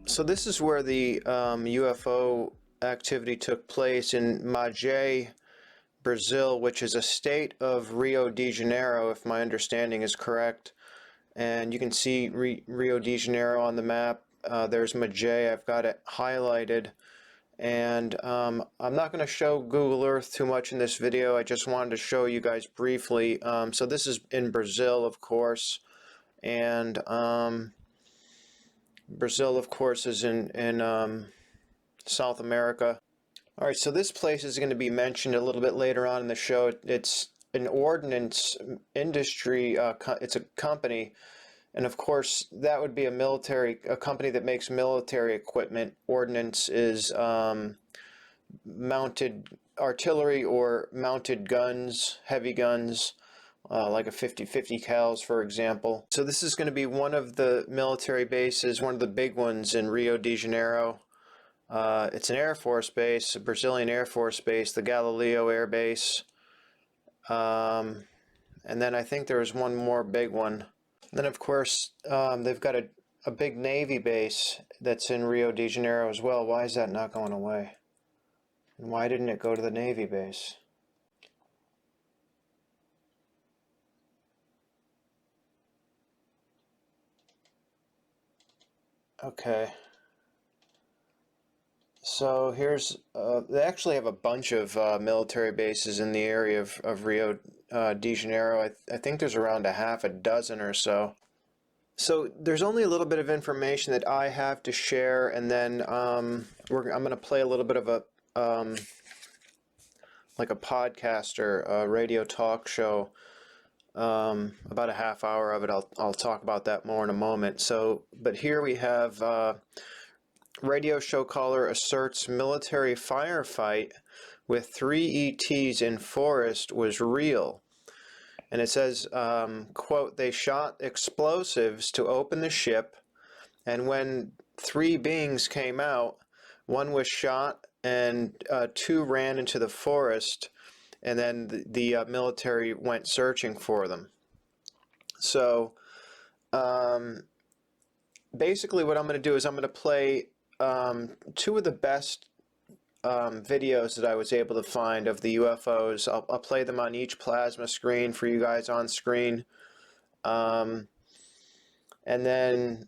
So this is where the UFO activity took place in Mage, Brazil, which is a state of Rio de Janeiro, if my understanding is correct. And you can see Rio de Janeiro on the map. There's Mage. I've got it highlighted. And I'm not going to show Google Earth too much in this video. I just wanted to show you guys briefly. So this is in Brazil, of course. And Brazil, of course, is in South America. All right, so this place is going to be mentioned a little bit later on in the show. It's an ordnance industry. It's a company, and of course, that would be a company that makes military equipment. Ordnance is mounted artillery or mounted guns, heavy guns. Like a 50 cals, for example. So this is going to be one of the military bases, one of the big ones in Rio de Janeiro. It's an Air Force base, a Brazilian Air Force base, the Galileo Air Base. And then I think there's one more big one. Then, of course, they've got a big Navy base that's in Rio de Janeiro as well. Why is that not going away? And why didn't it go to the Navy base? Okay, so here's, they actually have a bunch of military bases in the area of Rio de Janeiro. I think there's around a half a dozen or so. So there's only a little bit of information that I have to share, and then I'm going to play a little bit of a, like a podcast or a radio talk show. About a half hour of it. I'll talk about that more in a moment. So, but here we have radio show caller asserts military firefight with 3 ETs in forest was real. And it says, quote, they shot explosives to open the ship, and when 3 beings came out, 1 was shot and 2 ran into the forest. And then the military went searching for them. So basically what I'm going to do is I'm going to play 2 of the best videos that I was able to find of the UFOs. I'll play them on each plasma screen for you guys on screen. And then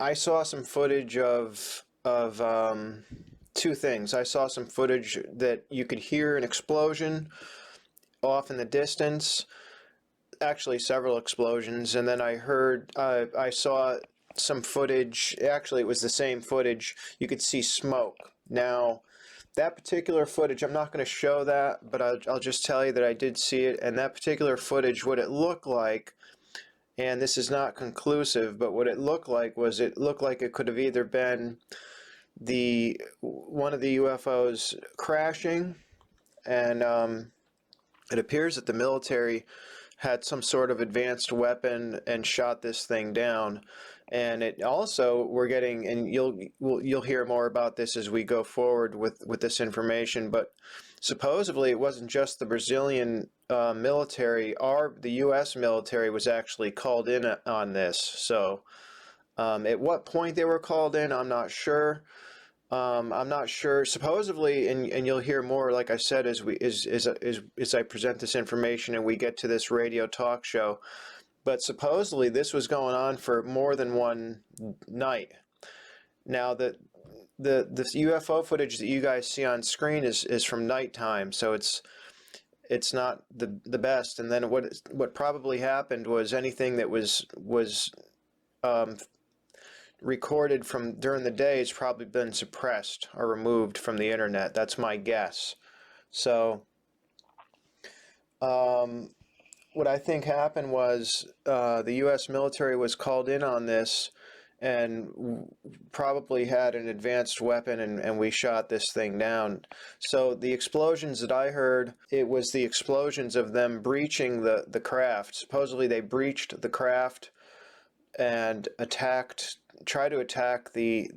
I saw some footage of 2 things. I saw some footage that you could hear an explosion off in the distance, actually several explosions, and then I saw some footage, actually it was the same footage, you could see smoke. Now, that particular footage, I'm not going to show that, but I'll just tell you that I did see it, and that particular footage, what it looked like, and this is not conclusive, but what it looked like was it looked like it could have either been one of the UFOs crashing, and it appears that the military had some sort of advanced weapon and shot this thing down. And it also, we're getting, and you'll hear more about this as we go forward with this information, but supposedly it wasn't just the Brazilian military, the U.S. military was actually called in on this. So at what point they were called in, I'm not sure. I'm not sure. Supposedly, and you'll hear more, like I said, as I present this information and we get to this radio talk show. But supposedly, this was going on for more than one night. Now, the UFO footage that you guys see on screen is from nighttime, so it's not the best. And then what probably happened was anything that was recorded from during the day has probably been suppressed or removed from the internet. That's my guess. So what I think happened was the U.S. military was called in on this and probably had an advanced weapon, and we shot this thing down. So the explosions that I heard, it was the explosions of them breaching the craft. Supposedly they breached the craft and tried to attack the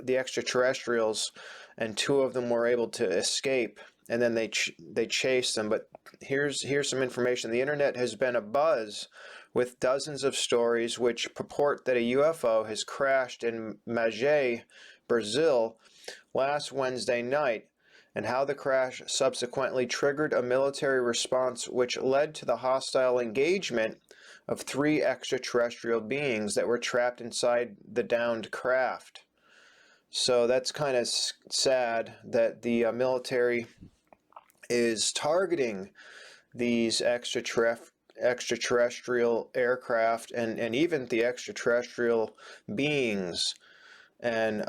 extraterrestrials, and 2 of them were able to escape, and then they chased them. But here's some information. The internet has been abuzz with dozens of stories which purport that a UFO has crashed in Mage, Brazil, last Wednesday night, and how the crash subsequently triggered a military response which led to the hostile engagement of 3 extraterrestrial beings that were trapped inside the downed craft. So that's kind of sad that the military is targeting these extraterrestrial aircraft and even the extraterrestrial beings. And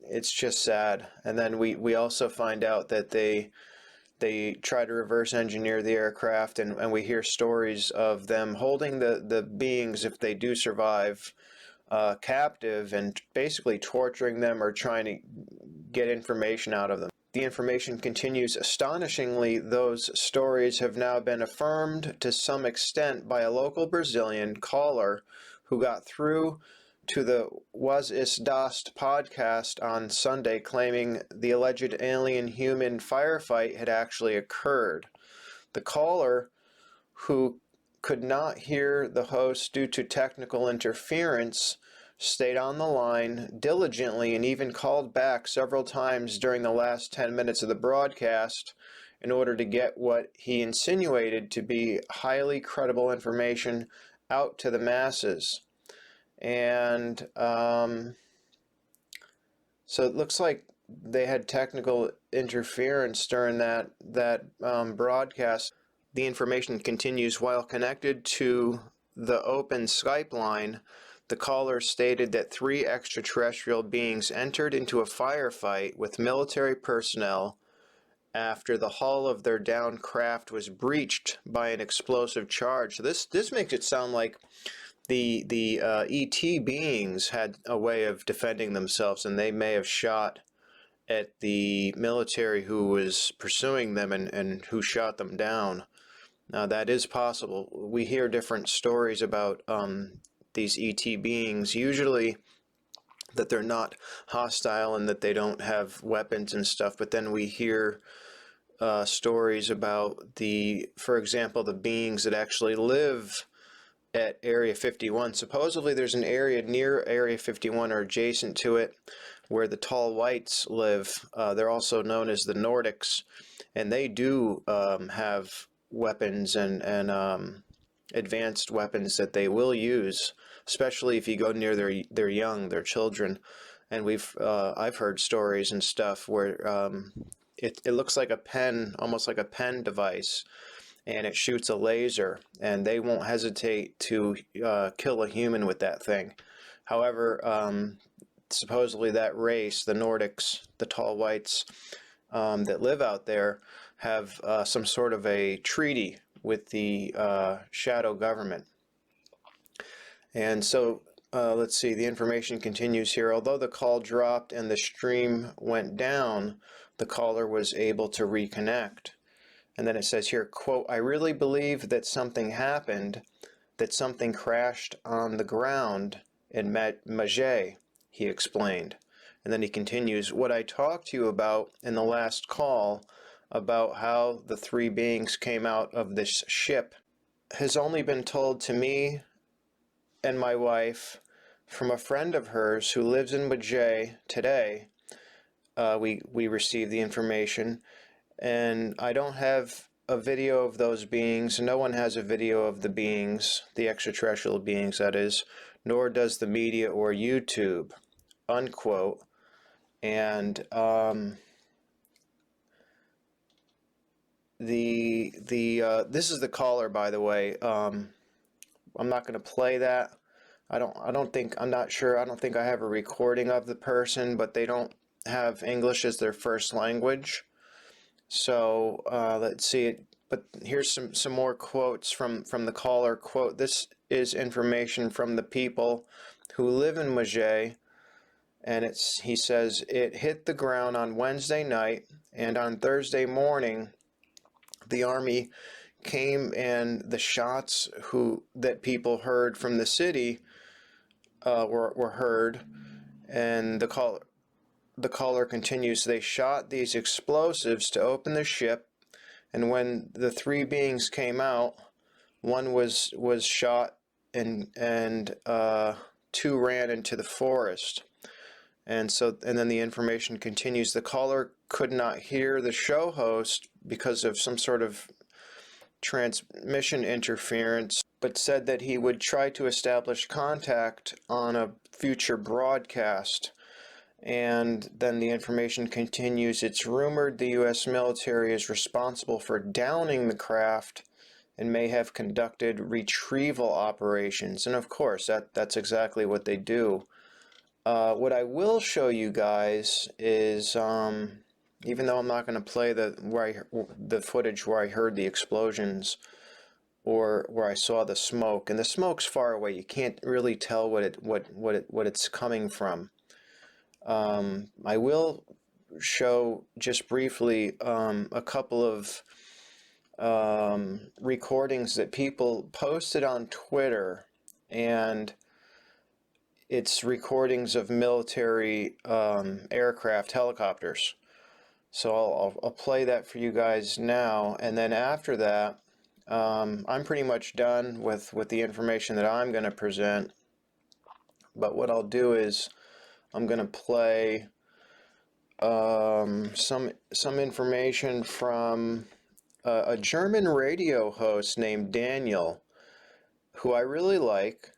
it's just sad. And then we also find out that they try to reverse engineer the aircraft, and we hear stories of them holding the beings, if they do survive, captive, and basically torturing them or trying to get information out of them. The information continues. Astonishingly, those stories have now been affirmed to some extent by a local Brazilian caller who got through to the Was Ist Das podcast on Sunday, claiming the alleged alien-human firefight had actually occurred. The caller, who could not hear the host due to technical interference, stayed on the line diligently and even called back several times during the last 10 minutes of the broadcast in order to get what he insinuated to be highly credible information out to the masses. And so it looks like they had technical interference during that broadcast. The information continues. While connected to the open Skype line, the caller stated that 3 extraterrestrial beings entered into a firefight with military personnel after the hull of their downed craft was breached by an explosive charge. So this makes it sound like the ET beings had a way of defending themselves, and they may have shot at the military who was pursuing them and who shot them down. Now, that is possible. We hear different stories about these ET beings, usually that they're not hostile and that they don't have weapons and stuff, but then we hear stories about for example, the beings that actually live at Area 51. Supposedly there's an area near Area 51 or adjacent to it where the tall whites live. They're also known as the Nordics, and they do have weapons and advanced weapons that they will use, especially if you go near their young, their children. And I've heard stories and stuff where it looks like a pen, almost like a pen device, and it shoots a laser, and they won't hesitate to kill a human with that thing. However, supposedly that race, the Nordics, the tall whites that live out there, have some sort of a treaty with the shadow government. And so let's see, the information continues here. Although the call dropped and the stream went down, the caller was able to reconnect. And then it says here, quote, "I really believe that something happened, that something crashed on the ground in Mage," he explained. And then he continues, "What I talked to you about in the last call, about how the 3 beings came out of this ship, has only been told to me and my wife from a friend of hers who lives in Mage today." We received the information. And I don't have a video of those beings. No one has a video of the beings, the extraterrestrial beings, that is, nor does the media or YouTube, unquote. And this is the caller, by the way. I'm not going to play that. I'm not sure. I don't think I have a recording of the person, but they don't have English as their first language. So let's see it. But here's some more quotes from the caller. Quote, "This is information from the people who live in Mage," and he says, "It hit the ground on Wednesday night, and on Thursday morning, the Army came, and the shots that people heard from the city were heard." And the caller the caller continues, they shot these explosives to open the ship, and when the three beings came out, one was shot, and two ran into the forest. And then the information continues. The caller could not hear the show host because of some sort of transmission interference, but said that he would try to establish contact on a future broadcast. And then the information continues. It's rumored the U.S. military is responsible for downing the craft and may have conducted retrieval operations. And of course, that's exactly what they do. What I will show you guys is, even though I'm not going to play the footage where I heard the explosions or where I saw the smoke, and the smoke's far away, you can't really tell what it's coming from. I will show just briefly a couple of recordings that people posted on Twitter, and it's recordings of military aircraft, helicopters. So I'll play that for you guys now, and then after that, I'm pretty much done with the information that I'm going to present. But what I'll do is I'm going to play some information from a German radio host named Daniel, who I really like,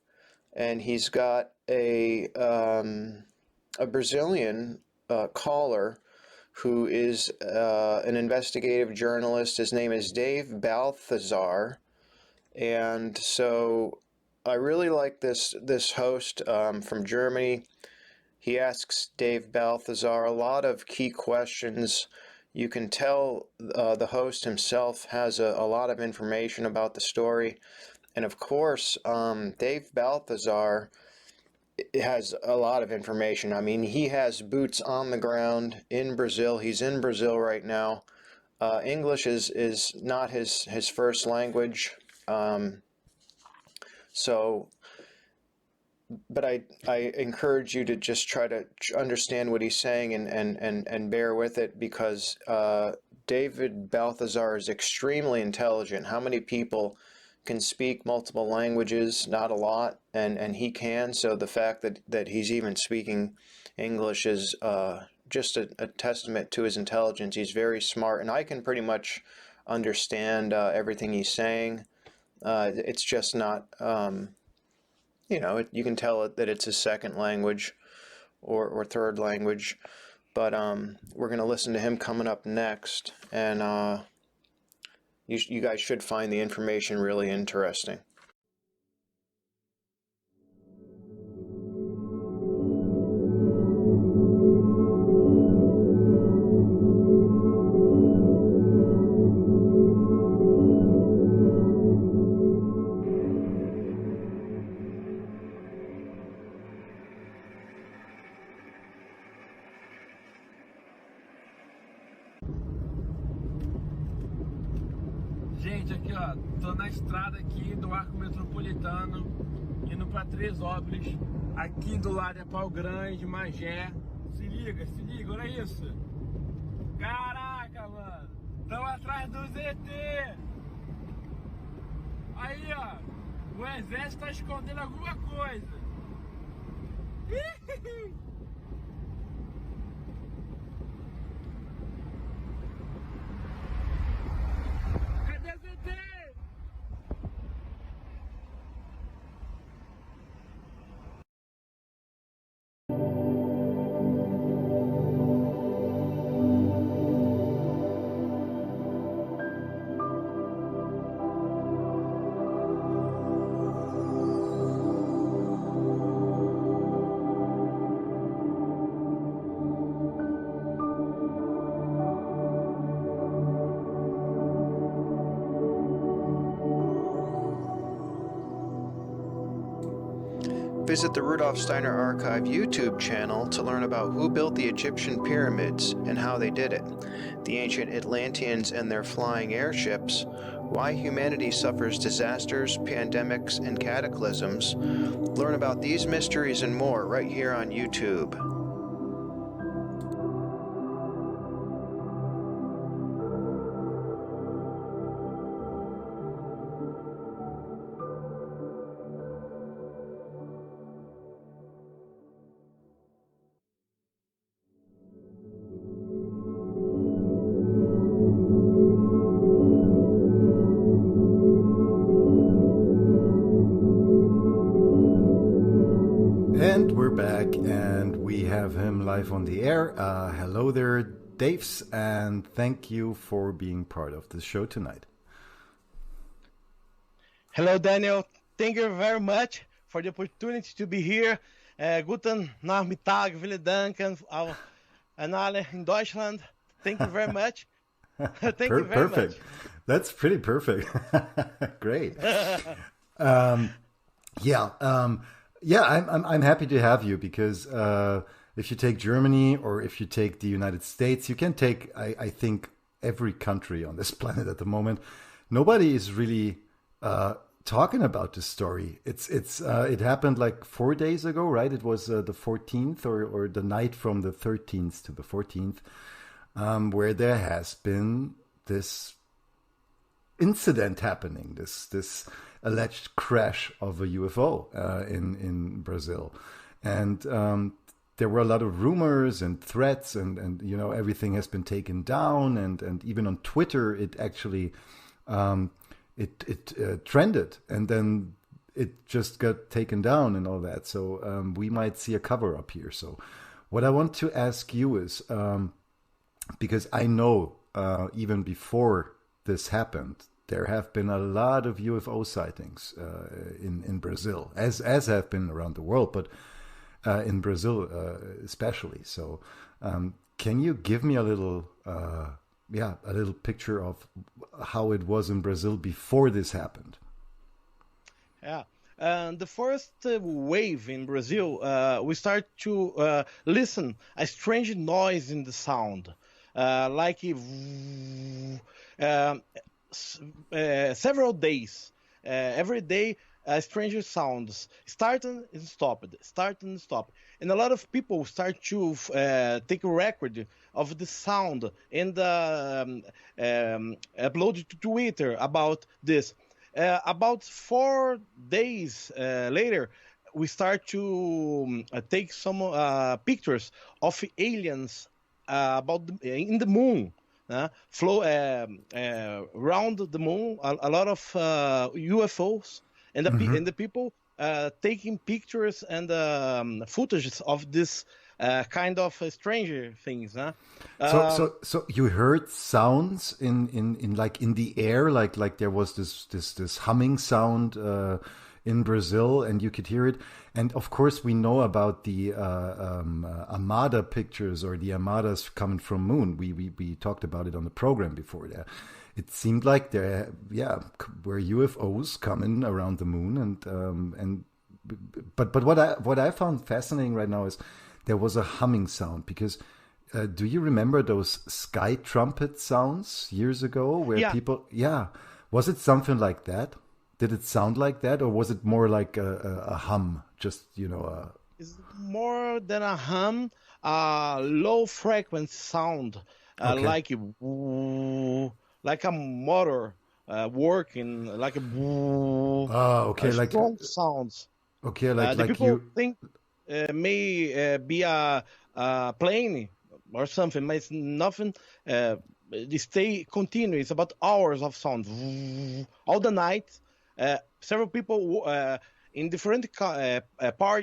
and he's got a Brazilian caller who is an investigative journalist. His name is Dave Balthazar, and so I really like this host from Germany. He asks Dave Balthazar a lot of key questions. You can tell the host himself has a lot of information about the story. And of course, Dave Balthazar has a lot of information. I mean, he has boots on the ground in Brazil. He's in Brazil right now. English is not his first language. But I encourage you to just try to understand what he's saying and bear with it, because David Balthazar is extremely intelligent. How many people can speak multiple languages? Not a lot, and he can. So the fact that he's even speaking English is just a testament to his intelligence. He's very smart, and I can pretty much understand everything he's saying. It's just not, you can tell that it's his second language or third language. But we're going to listen to him coming up next, and you guys should find the information really interesting. Gente, aqui ó, tô na estrada aqui do arco metropolitano, indo pra Tresópolis. Aqui do lado é Pau Grande, Magé. Se liga, olha isso. Caraca, mano, tão atrás do ZT. Aí ó, o exército tá escondendo alguma coisa. Visit the Rudolf Steiner Archive YouTube channel to learn about who built the Egyptian pyramids and how they did it, the ancient Atlanteans and their flying airships, why humanity suffers disasters, pandemics, and cataclysms. Learn about these mysteries and more right here on YouTube. we're back and we have him live on the air. Hello there, Daves, and thank you for being part of the show tonight. Hello, Daniel. Thank you very much for the opportunity to be here. Guten Nachmittag, vielen Dank, and alle in Deutschland. Thank you very much. Thank you very perfect. much. That's pretty perfect. Great. I'm happy to have you because if you take Germany or if you take the United States, you can take, I think, every country on this planet at the moment. Nobody is really talking about this story. It happened like 4 days ago, right? It was the 14th or the night from the 13th to the 14th, where there has been this incident happening, this alleged crash of a UFO in Brazil. And there were a lot of rumors and threats and everything has been taken down. And even on Twitter, it actually trended, and then it just got taken down and all that. So we might see a cover up here. So what I want to ask you is, because I know even before this happened, there have been a lot of UFO sightings in Brazil, as have been around the world, but in Brazil especially. So can you give me a little picture of how it was in Brazil before this happened? Yeah. The first wave in Brazil, we start to listen a strange noise in the sound, like several days. Every day, stranger sounds starting and stopped, starting and stopped. And a lot of people start to take a record of the sound and upload it to Twitter about this. About 4 days later, we start to take some pictures of aliens in the moon. Flow around the moon, a lot of UFOs, and the people taking pictures and footages of this kind of stranger things. So you heard sounds in like in the air, like there was this humming sound in Brazil, and you could hear it. And of course, we know about the Armada pictures or the Armadas coming from Moon. We talked about it on the program before. There, it seemed like there, were UFOs coming around the Moon, but what I found fascinating right now is there was a humming sound because. Do you remember those sky trumpet sounds years ago where people? Yeah, was it something like that? Did it sound like that, or was it more like a hum? Just It's more than a hum, low frequency sound, Okay. like a motor working, like a Okay, like strong sounds. okay, The like people you. think may be a plane or something, but it's nothing. They stay continuous. It's about hours of sound all the night. Several people in different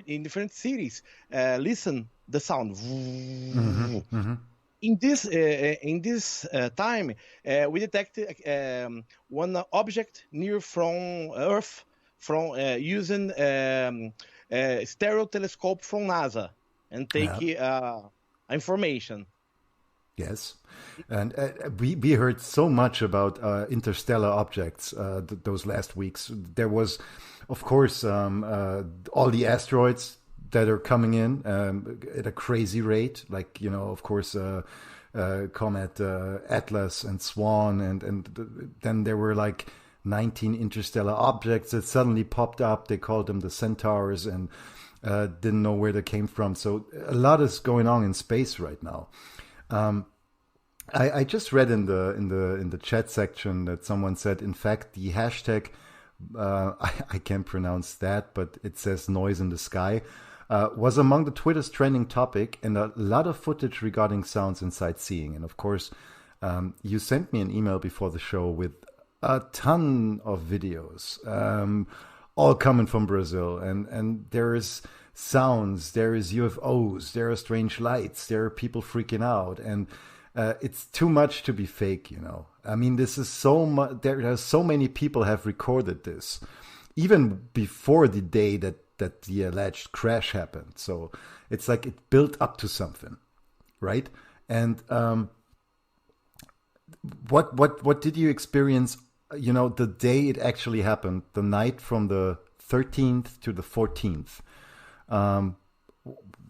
in different cities listen the sound. In this time, we detected one object near from Earth from using stereo telescope from NASA and take information. Yes, and we heard so much about interstellar objects those last weeks. There was, of course, all the asteroids that are coming in at a crazy rate. Like of course, Comet Atlas and Swan, and then there were like 19 interstellar objects that suddenly popped up. They called them the Centaurs and didn't know where they came from. So a lot is going on in space right now. I just read in the chat section that someone said, in fact, the hashtag I can't pronounce that, but it says noise in the sky was among the Twitter's trending topic, and a lot of footage regarding sounds and sightseeing. And of course, you sent me an email before the show with a ton of videos, all coming from Brazil, and there is sounds, there is UFOs, there are strange lights, there are people freaking out, and it's too much to be fake, you know. I mean, this is so much. There are so many people have recorded this, even before the day that the alleged crash happened. So it's like it built up to something, right? And what did you experience? You know, the day it actually happened, the night from the 13th to the 14th.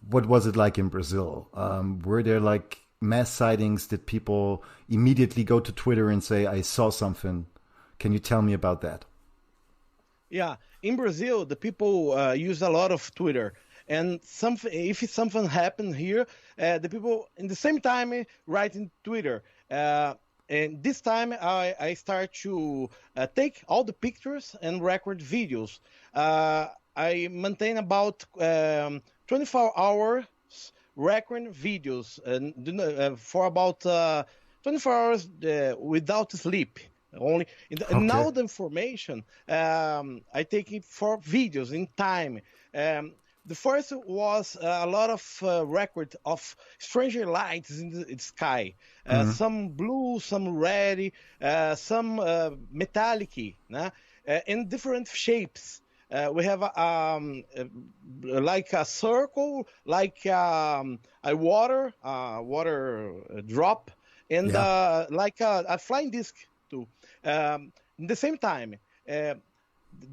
What was it like in Brazil? Were there like mass sightings? Did people immediately go to Twitter and say, I saw something? Can you tell me about that? Yeah, in Brazil, the people use a lot of Twitter. And if something happened here, the people in the same time write in Twitter. And this time I start to take all the pictures and record videos. I maintain about 24 hours recording videos for about 24 hours without sleep. Only and now the information I take it for videos in time. The first was a lot of record of strange lights in the sky. Some blue, some red, some metallic, in different shapes. We have like a circle, like a water drop, and like a flying disc too. In the same time,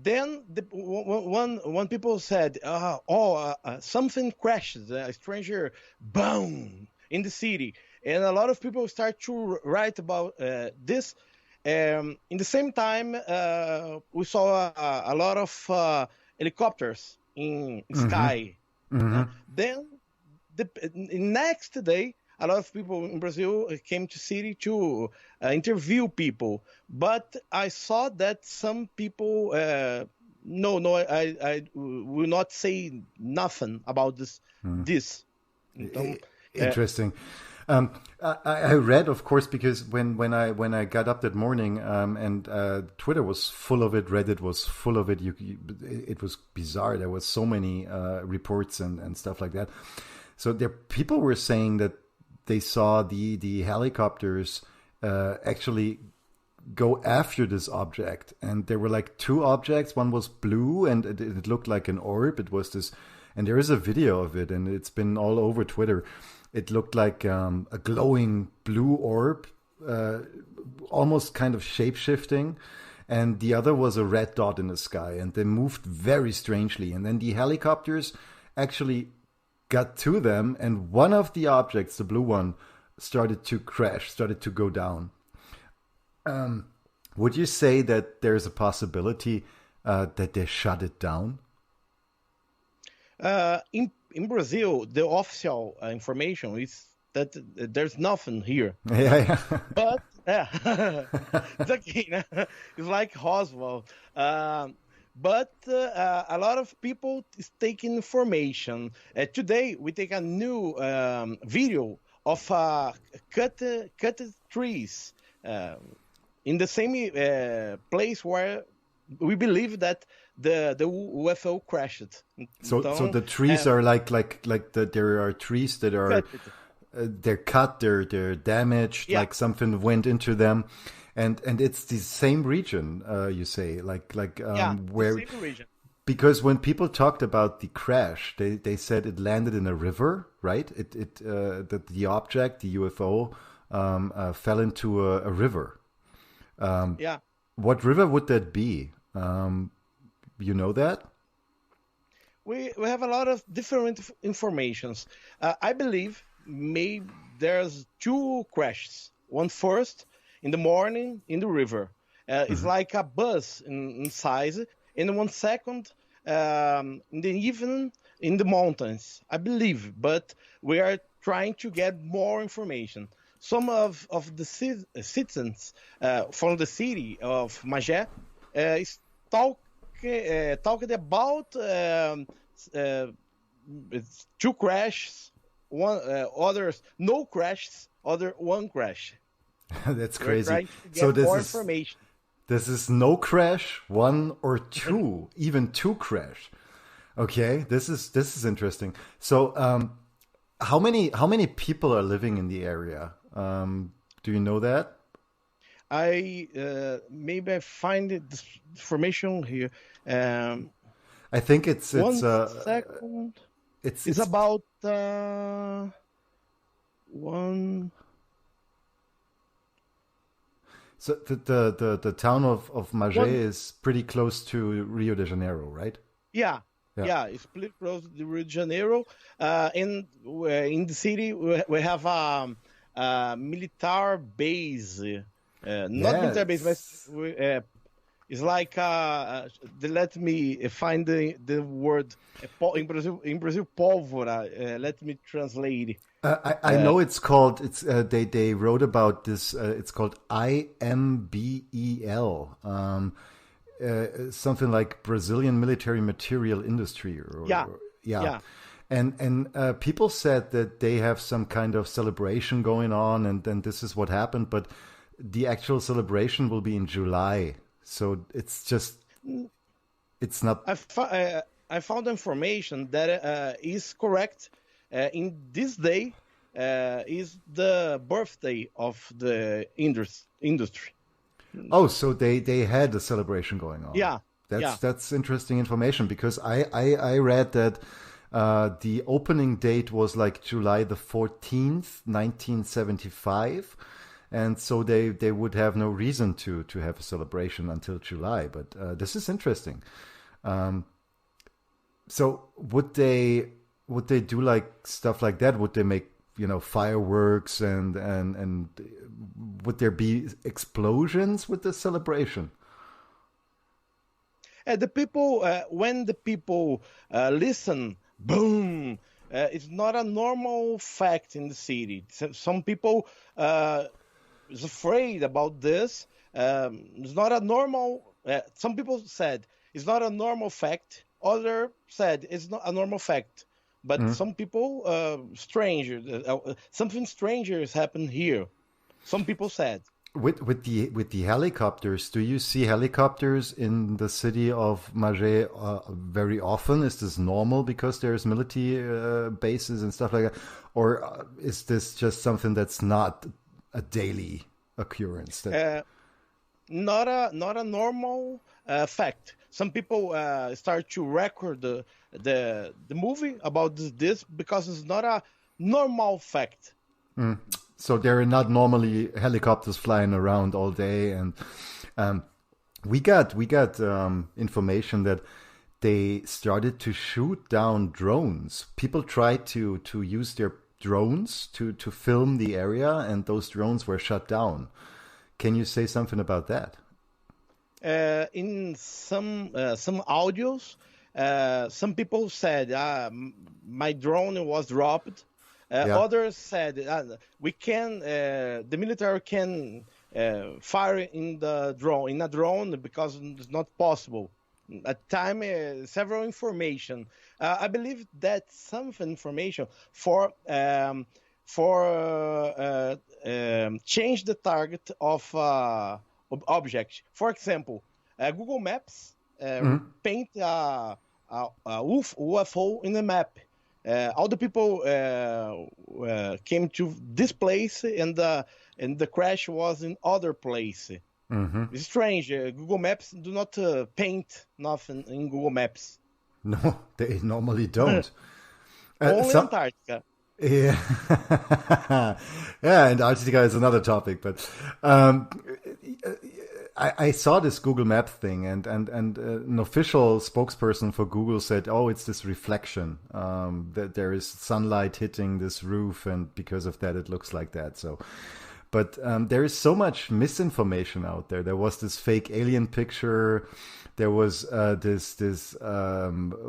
then one people said, something crashes, a stranger boom in the city, and a lot of people start to write about this. In the same time, we saw a lot of helicopters in sky. Then the next day, a lot of people in Brazil came to city to interview people. But I saw that some people, I will not say nothing about this. Então, interesting. I read, of course, because when I got up that morning, and Twitter was full of it, Reddit was full of it. It was bizarre. There was so many reports and stuff like that. So people were saying that they saw the helicopters actually go after this object, and there were like two objects. One was blue, and it looked like an orb. It was this, and there is a video of it, and it's been all over Twitter. It looked like a glowing blue orb, almost kind of shape-shifting. And the other was a red dot in the sky. And they moved very strangely. And then the helicopters actually got to them. And one of the objects, the blue one, started to crash, started to go down. Would you say that there's a possibility that they shut it down? In Brazil, the official information is that there's nothing here. Yeah. But it's okay. It's like Roswell. But a lot of people is taking information. Today we take a new video of cut trees in the same place where we believe that the UFO crashed. So the trees are like there are trees that are they're cut, they're damaged, like something went into them, and it's the same region, you say, where, the same region. Because when people talked about the crash, they said it landed in a river, right? That the object, the UFO, fell into a river. What river would that be? You know that? We have a lot of different informations. I believe maybe there's two crashes. One first in the morning in the river. It's like a bus in size. And one second in the evening in the mountains, I believe. But we are trying to get more information. Some of the citizens from the city of Mage is talking about two crashes, others no crashes, other one crash. That's crazy. So this is no crash, one or two, even two crash. Okay, this is interesting. So, how many people are living in the area? Do you know that? I maybe I find this information here. Um, I think it's it's one uh second. it's It's it's about one. so the town of Mage One. is pretty close to Rio de Janeiro, right? Yeah, Yeah. yeah. It's pretty close to Rio de Janeiro. In the city, we have a military base. Not military base, but Yes. it's like let me find the word in Brazil pólvora. Let me translate. I know it's called they wrote about this it's called IMBEL, something like Brazilian Military Material Industry, Yeah, yeah. yeah. And people said that they have some kind of celebration going on, and then this is what happened, but the actual celebration will be in July, so it's not. I found information that is correct. In this day is the birthday of the industry. Oh, so they had a celebration going on. Yeah, yeah. That's interesting information, because I read that the opening date was like July the 14th, 1975. And so they would have no reason to have a celebration until July. But this is interesting. So would they do like stuff like that? Would they make, fireworks, and would there be explosions with the celebration? The people when the people listen, boom. It's not a normal fact in the city. Some people is afraid about this. It's not a normal. Some people said it's not a normal fact. Other said it's not a normal fact. But some people, something stranger has happened here. Some people said. With the helicopters, do you see helicopters in the city of Mage very often? Is this normal because there's military bases and stuff like that, or is this just something that's not a daily occurrence? Not a normal fact. Some people start to record the movie about this because it's not a normal fact. So there are not normally helicopters flying around all day, and we got information that they started to shoot down drones. People tried to use their drones to film the area, and those drones were shut down. Can you say something about that? In some audios, some people said my drone was dropped. Yeah. Others said the military can fire in a drone because it's not possible. At time, several information. I believe that some information for change the target of object. For example, Google Maps paint a UFO in the map. All the people came to this place, and the crash was in other place. It's strange. Google Maps do not paint nothing in Google Maps. No, they normally don't. Only Antarctica. Yeah, yeah, Antarctica is another topic, but I saw this Google Map thing, and an official spokesperson for Google said, "Oh, it's this reflection that there is sunlight hitting this roof, and because of that, it looks like that." So, but there is so much misinformation out there. There was this fake alien picture. There was this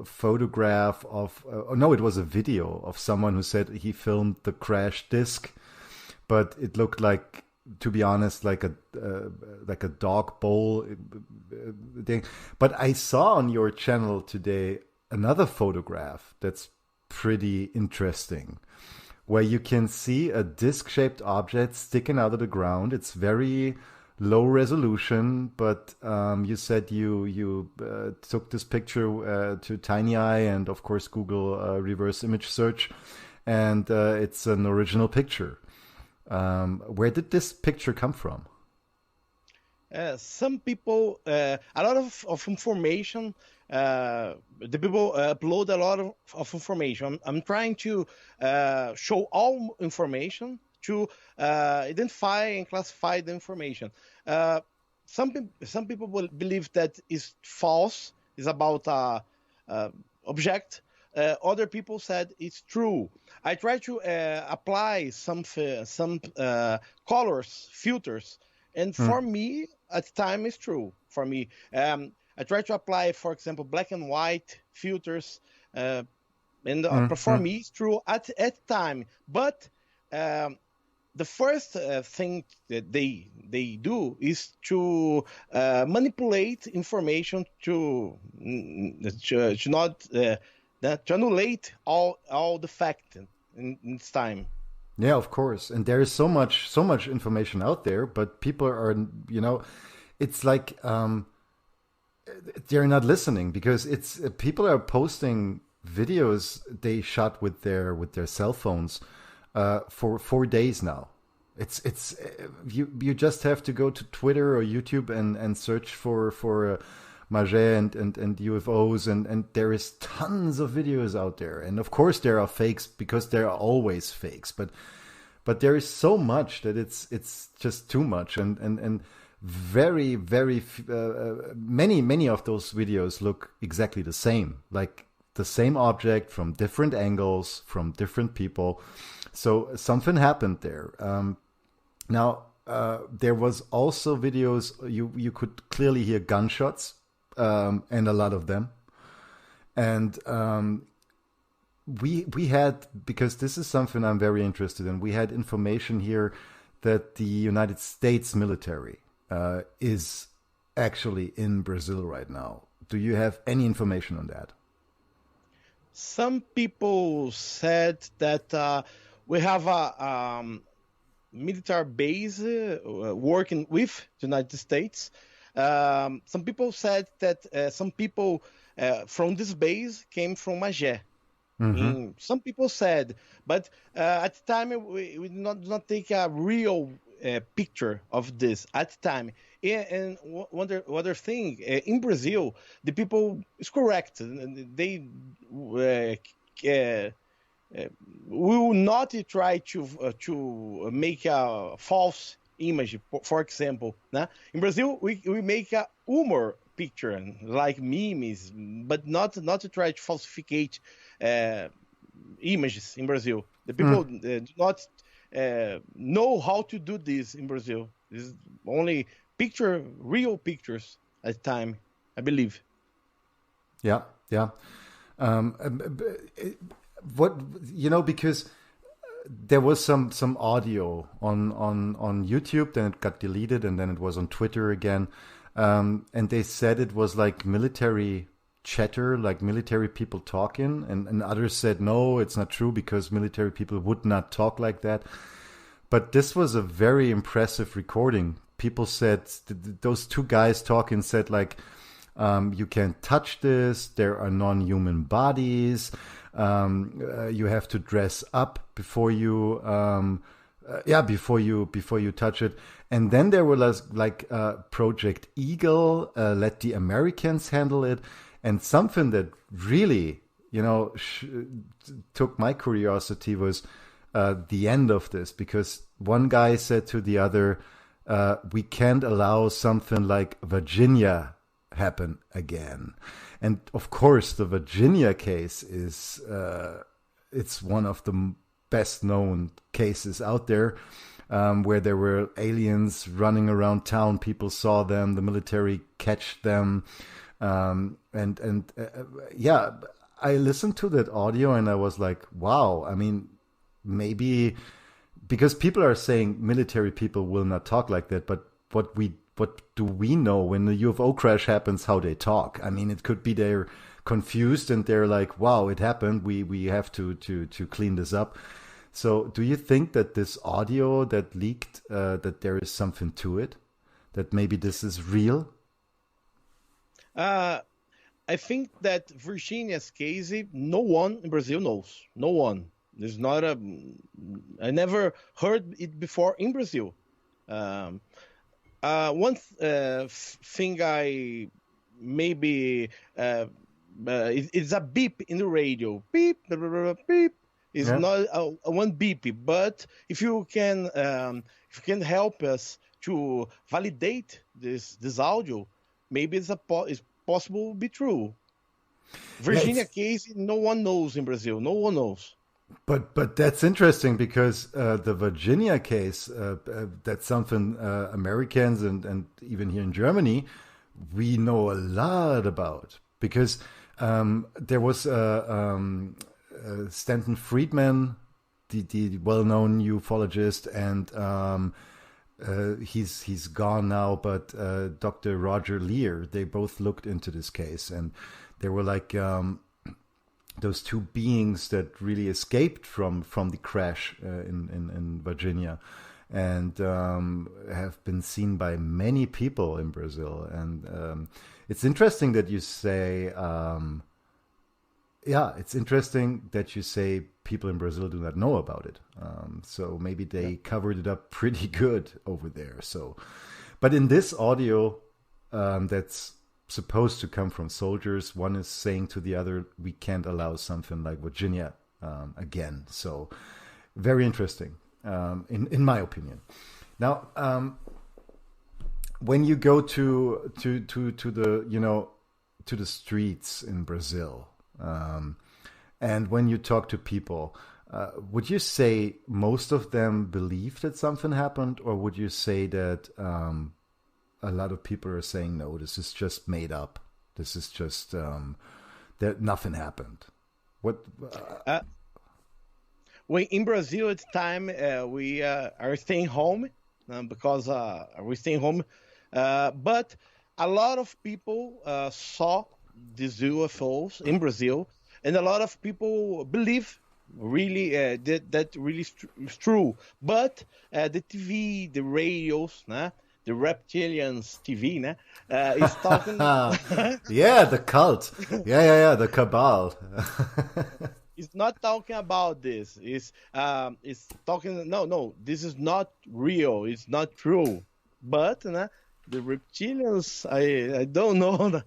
photograph of no, it was a video of someone who said he filmed the crash disc, but it looked like, to be honest, like a dog bowl thing. But I saw on your channel today another photograph that's pretty interesting, where you can see a disc-shaped object sticking out of the ground. It's very low resolution, but you said you took this picture to Tiny Eye and of course Google reverse image search, and it's an original picture. Where did this picture come from? Some people, a lot of information. The people upload a lot of information. I'm trying to show all information to identify and classify the information. Some people will believe that is false, is about object. Other people said it's true. I try to apply some colors, filters, and for me, at the time, it's true. For me, I try to apply, for example, black and white filters, and for me, it's true at time. But the first thing that they do is to manipulate information to not to annulate all the fact in this time. Yeah, of course. And there is so much information out there, but people are, it's like they're not listening because it's people are posting videos they shot with their cell phones for 4 days now. It's you just have to go to Twitter or YouTube and search for Mage and UFOs, and there is tons of videos out there. And of course there are fakes because there are always fakes, but there is so much that it's just too much, and very many of those videos look exactly the same, like the same object from different angles from different people. So something happened there. Now there was also videos you could clearly hear gunshots. And a lot of them. And we had, because this is something I'm very interested in, we had information here that the United States military is actually in Brazil right now. Do you have any information on that? Some people said that we have a military base working with the United States. Some people said that some people from this base came from Mage. Some people said, but at the time we did not take a real picture of this at the time. And one other thing, in Brazil, the people is correct. They will not try to make a false image. For example, in Brazil we make a humor picture like memes, but not to try to falsificate images in Brazil. The people do not know how to do this in Brazil. This is only real pictures at the time, I believe. Yeah. What, because there was some audio on YouTube, then it got deleted, and then it was on Twitter again. And they said it was like military chatter, like military people talking, and others said, no, it's not true because military people would not talk like that. But this was a very impressive recording. People said, those two guys talking said like, you can't touch this, there are non-human bodies, you have to dress up before you touch it. And then there was like Project Eagle, let the Americans handle it. And something that really, took my curiosity was the end of this, because one guy said to the other, we can't allow something like Virginia happen again. And of course, the Virginia case is it's one of the best known cases out there, where there were aliens running around town. People saw them, the military catch them. Yeah, I listened to that audio and I was like, wow, I mean, maybe because people are saying military people will not talk like that, but what do we know when the UFO crash happens, how they talk? I mean, it could be they're confused and they're like, wow, it happened. We have to clean this up. So do you think that this audio that leaked, that there is something to it? that maybe this is real? I think that Virginia's case, no one in Brazil knows. No one. There's not a. I never heard it before in Brazil. One thing I maybe it's a beep in the radio. Beep, blah, blah, blah, beep. It's not a one beep, but if you can help us to validate this audio, maybe it's possible to be true. Virginia case, no one knows in Brazil. No one knows. But that's interesting because the Virginia case, that's something Americans and even here in Germany, we know a lot about. Because there was Stanton Friedman, the well-known ufologist, and he's gone now, but Dr. Roger Lear, they both looked into this case, and they were like those two beings that really escaped from the crash in Virginia, and have been seen by many people in Brazil. And it's interesting that you say, it's interesting that you say people in Brazil do not know about it. So maybe they covered it up pretty good over there. So, but in this audio, that's supposed to come from soldiers, one is saying to the other, we can't allow something like Virginia again. So very interesting, in my opinion. Now, when you go to the to the streets in Brazil, and when you talk to people, would you say most of them believe that something happened, or would you say that a lot of people are saying, no, this is just made up. This is just that nothing happened? What? Well, in Brazil at the time, we are staying home because we're staying home. But a lot of people saw these UFOs in Brazil, and a lot of people believe really that really is true. But the TV, the radios, the reptilians TV, is talking. Yeah, the cult. Yeah, the cabal. It's not talking about this. It's talking. No, this is not real. It's not true. But the reptilians, I don't know.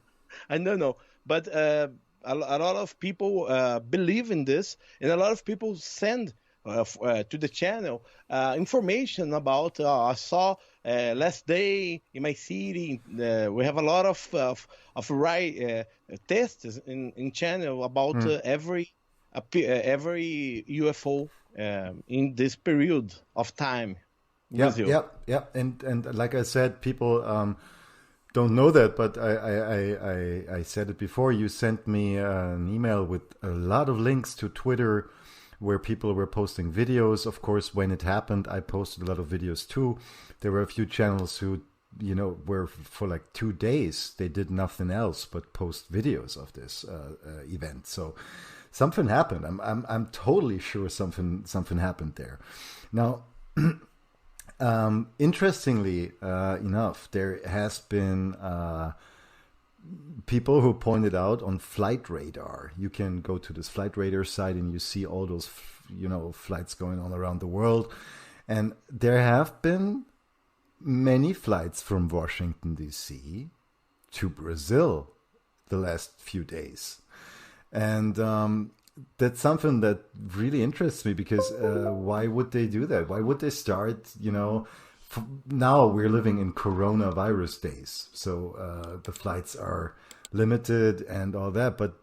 I don't know. But a lot of people believe in this, and a lot of people send to the channel information about. I saw last day in my city. We have a lot of tests in channel about every UFO in this period of time. Yeah. And like I said, people don't know that, but I said it before. You sent me an email with a lot of links to Twitter where people were posting videos. Of course, when it happened, I posted a lot of videos too. There were a few channels who, were for like 2 days, they did nothing else but post videos of this event. So something happened. I'm totally sure something happened there. Now, interestingly enough, there has been people who pointed out on Flight Radar. You can go to this Flight Radar site and you see all those, flights going on around the world. And there have been many flights from Washington, D.C. to Brazil the last few days. And that's something that really interests me because why would they do that? Why would they start, now we're living in coronavirus days. So the flights are limited and all that. But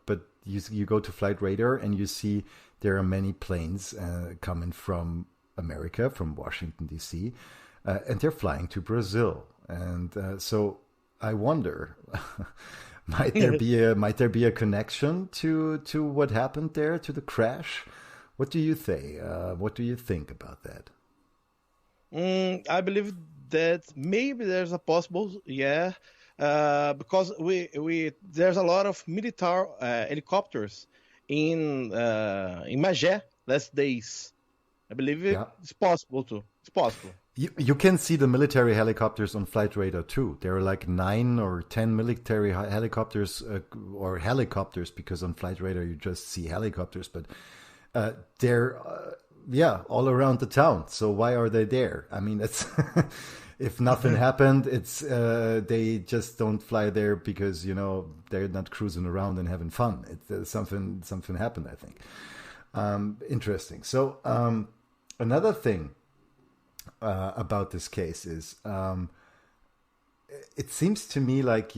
you go to Flight Radar and you see there are many planes coming from America, from Washington, D.C., and they're flying to Brazil. And so I wonder... Might there be a connection to what happened there, to the crash? What do you say? What do you think about that? I believe that maybe there's a possible, because there's a lot of military helicopters in Mage last days. I believe it's possible too. It's possible. You can see the military helicopters on Flight Radar too. There are like 9 or 10 military helicopters, or helicopters, because on Flight Radar you just see helicopters, but they're yeah, all around the town. So why are they there? I mean, it's if nothing happened, it's they just don't fly there because they're not cruising around and having fun. Something happened, I think. Interesting. So another thing about this case is it seems to me like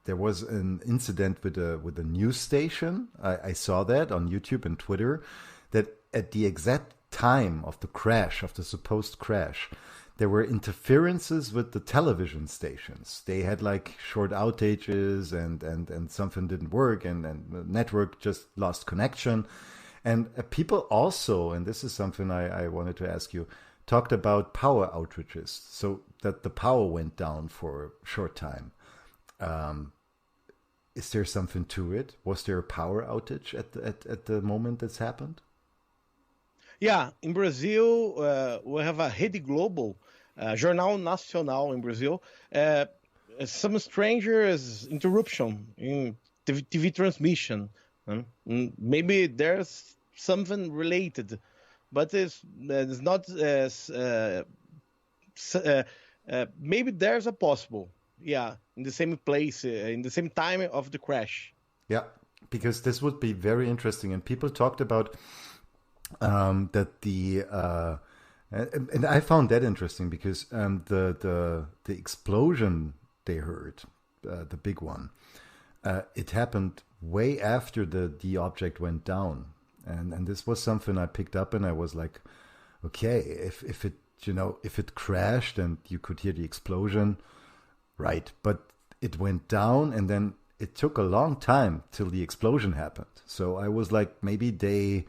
there was an incident with a news station. I saw that on YouTube and Twitter, that at the exact time of the crash, of the supposed crash, there were interferences with the television stations. They had like short outages and something didn't work, and the network just lost connection. And people also, and this is something I wanted to ask you, talked about power outages, so that the power went down for a short time. Is there something to it? Was there a power outage at the moment that's happened? Yeah, in Brazil, we have a Rede Globo, Jornal Nacional in Brazil. Some strangers interruption in TV transmission. Maybe there's something related, but it's not as maybe there's a possible, yeah, in the same place, in the same time of the crash. Yeah, because this would be very interesting, and people talked about that and I found that interesting because the explosion they heard, the big one, it happened way after the object went down, and this was something I picked up, and I was like, okay, if it crashed and you could hear the explosion, right, but it went down and then it took a long time till the explosion happened. So I was like, maybe they,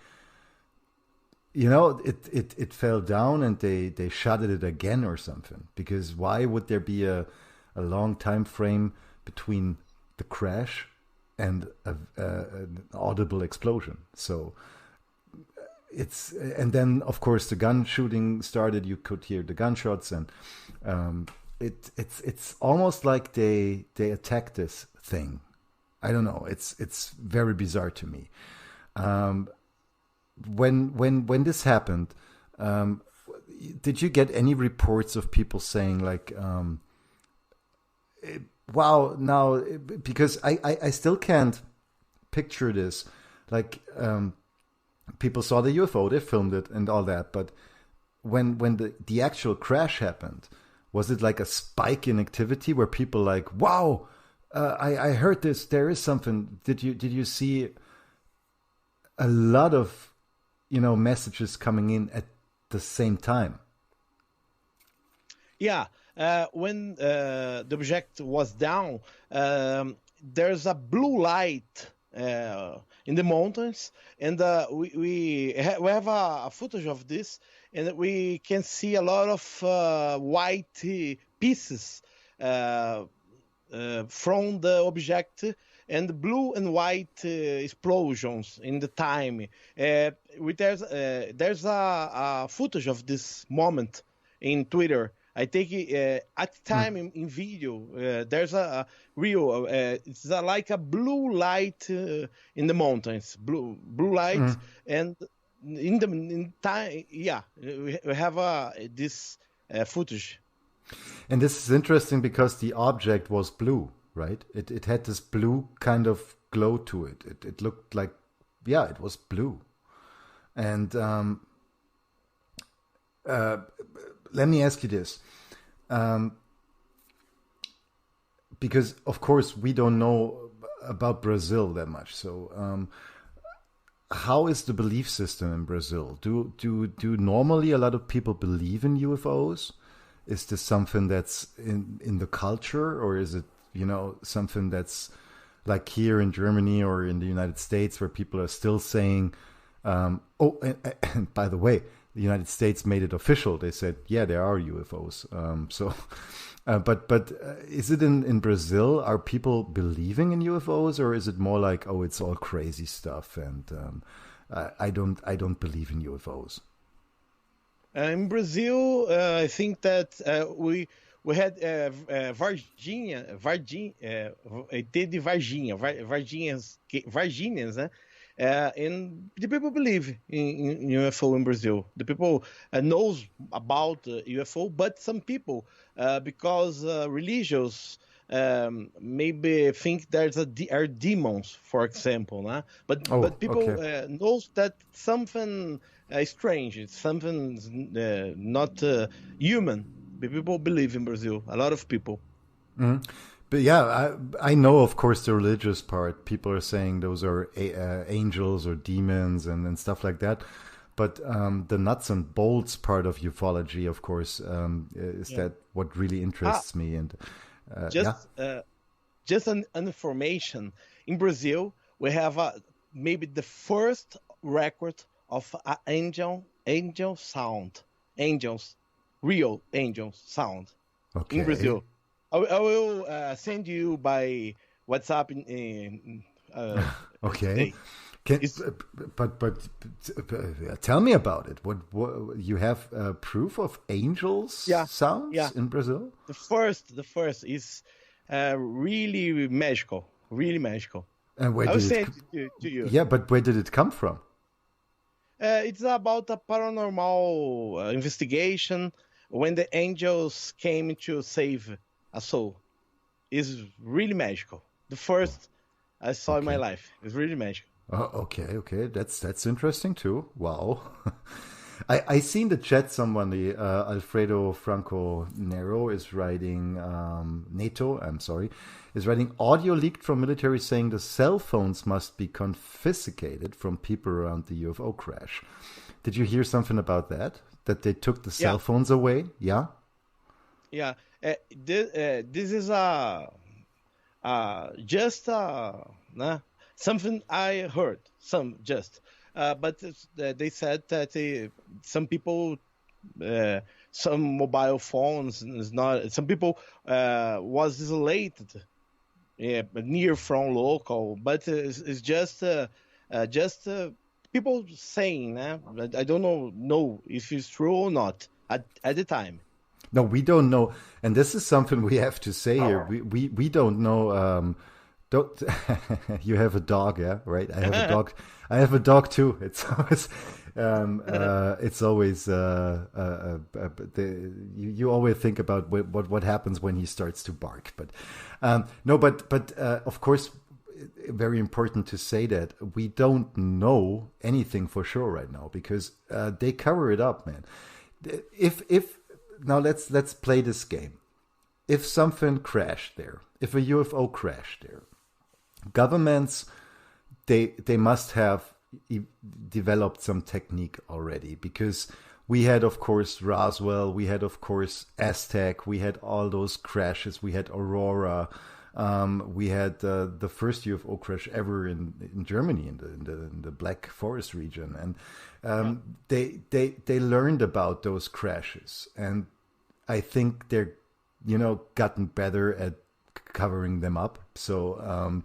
it fell down and they shuttered it again or something, because why would there be a long time frame between the crash and an audible explosion? So and then of course the gun shooting started. You could hear the gunshots, and it's almost like they attacked this thing. I don't know. It's very bizarre to me. When this happened, did you get any reports of people saying like, wow, now, because I still can't picture this. Like, people saw the UFO, they filmed it and all that, but when the actual crash happened, was it like a spike in activity where people like, wow, I heard this, there is something. Did you see a lot of messages coming in at the same time? Yeah, when the object was down, there's a blue light in the mountains, and we have a footage of this, and we can see a lot of white pieces from the object, and blue and white explosions in the time. There's a footage of this moment in Twitter. I take it at the time in video. There's a real. It's like a blue light in the mountains. Blue light, and in time. Yeah, we have this footage. And this is interesting because the object was blue, right? It had this blue kind of glow to it. It looked like, yeah, it was blue. And let me ask you this. Because, of course, we don't know about Brazil that much. So how is the belief system in Brazil? Do normally a lot of people believe in UFOs? Is this something that's in the culture, or is it, something that's like here in Germany or in the United States where people are still saying, and by the way, the United States made it official. They said, yeah, there are UFOs. But is it in Brazil? Are people believing in UFOs, or is it more like, oh, it's all crazy stuff, and I don't believe in UFOs? In Brazil, I think that we had ET de Varginha, Varginhas, né? And the people believe in UFO in Brazil. The people knows about UFO, but some people, because religious, maybe think there's are demons, for example, né? Oh, But people okay. knows that something strange, it's something not human. The people believe in Brazil. A lot of people. But yeah, I know, of course, the religious part. People are saying those are angels or demons and stuff like that. But the nuts and bolts part of ufology, of course, is that what really interests me. And just an information. In Brazil, we have maybe the first record of angel sound, real angel sound okay. in Brazil. I will send you by WhatsApp Okay. today. But tell me about it. What you have proof of angels sounds in Brazil? The first is really magical, really magical. And where I will did send it to you. Yeah, but where did it come from? It's about a paranormal investigation when the angels came to save a soul. It's really magical. The first I saw in my life. It's really magical. Oh, okay. That's interesting too. Wow. I see in the chat somebody, Alfredo Franco Nero is writing, NATO, I'm sorry, is writing audio leaked from military saying the cell phones must be confiscated from people around the UFO crash. Did you hear something about that? That they took the cell phones away? Yeah? Yeah. This is just something I heard. But they said that some people, some mobile phones is not. Some people was isolated, near from local. But it's just people saying. I don't know if it's true or not at the time. No, we don't know, and this is something we have to say here. We don't know. Don't you have a dog? Yeah, right. I have a dog. I have a dog too. It's always you always think about what happens when he starts to bark. But no, but of course, very important to say that we don't know anything for sure right now because they cover it up, man. If now let's play this game. If something crashed there, if a UFO crashed there, governments they must have developed some technique already because we had of course Roswell, we had of course Aztec, we had all those crashes, we had Aurora, we had the first UFO crash ever in Germany in the Black Forest region, and they learned about those crashes, and I think they're gotten better at covering them up. So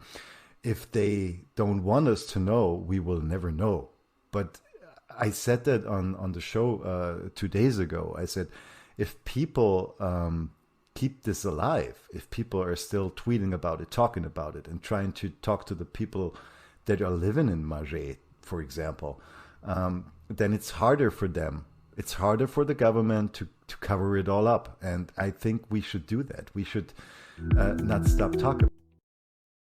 if they don't want us to know, we will never know. But I said that on the show 2 days ago. I said, if people keep this alive, if people are still tweeting about it, talking about it, and trying to talk to the people that are living in Mage, for example, then it's harder for them. It's harder for the government to cover it all up. And I think we should do that. We should not stop talking.